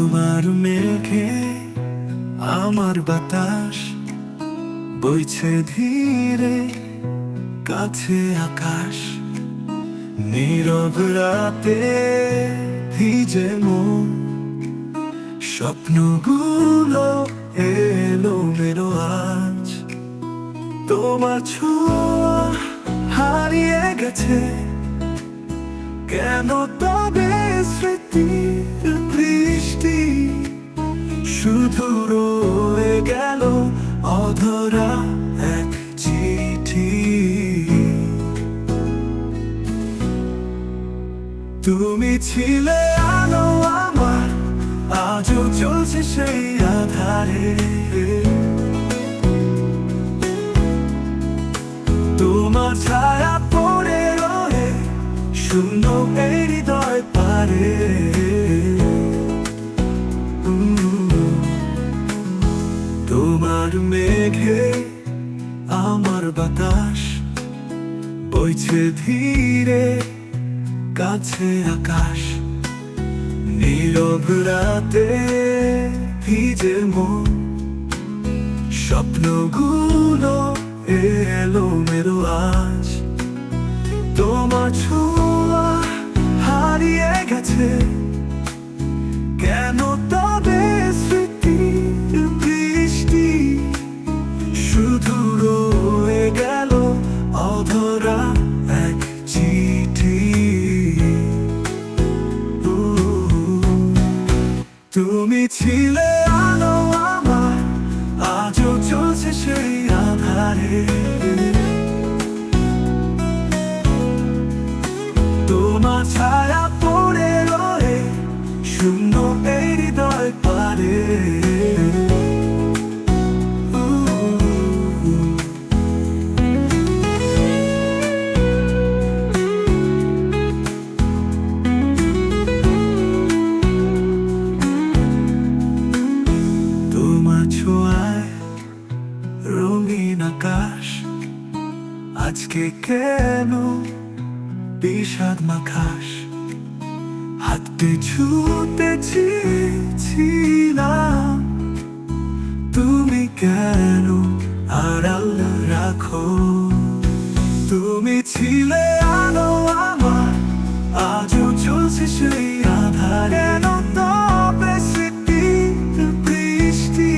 তোমার মেঘে আমার বাতাস বইছে ধীরে, কাছে আকাশ, নীরব রাতে ভিজে মন, স্বপ্নগুলো এলোমেলো আজ। তোমার ছোঁয়া হারিয়ে গেছে কেন, তবে স্মৃতির বৃষ্টি শুধু রয়ে গেল অধরা এক চিঠি। তুমি ছিলে আলো আমার, আজও চলছে সেই আধারে। তোমার ছায়া পড়ে রয়ে শূন্য এই হৃদয় পারে। তোমার মেঘে আমার বাতাস বইছে ধীরে, কাছে আকাশ, নীরব রাতে ভিজে মন, স্বপ্নগুলো এলোমেলো আজ। তোমার ছোঁয়া হারিয়ে গেছে কেন, তবে স্মৃতির বৃষ্টি শুধু রয়ে গেল অধরা এক চিঠি। তুমি ছিলে আলো আমার, আজও চলছে সেই আধারে। তোমার ছায়া পড়ে রয়ে শূন্য এই হৃদয় পারে। তোমার ছোঁয়ায় রঙিন আকাশ, আজকে কেন বিষাদ মাখাস। হাতে ছুতে চেয়েছিলাম, তুমি কেন আড়াল রাখো। তুমি ছিলে আলো আমার, আজও চলছে সেই আধার। কেন তবে স্মৃতির বৃষ্টি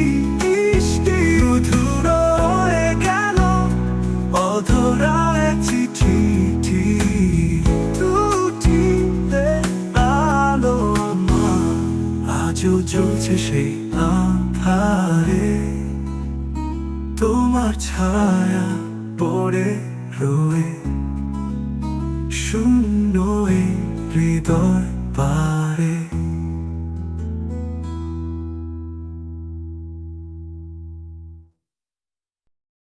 শুধু রয়ে গেল অধরা এক চিঠি। আজও চলছে সেই আধারে। তোমার ছায়া পড়ে রয়ে